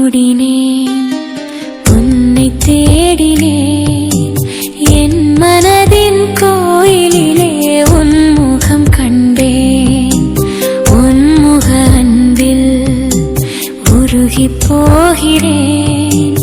ஓடினேன், உன்னை தேடினேன். என் மனதின் கோயிலிலே உன் முகம் கண்டேன். உன் முக அன்பில் உருகி போகிறேன்.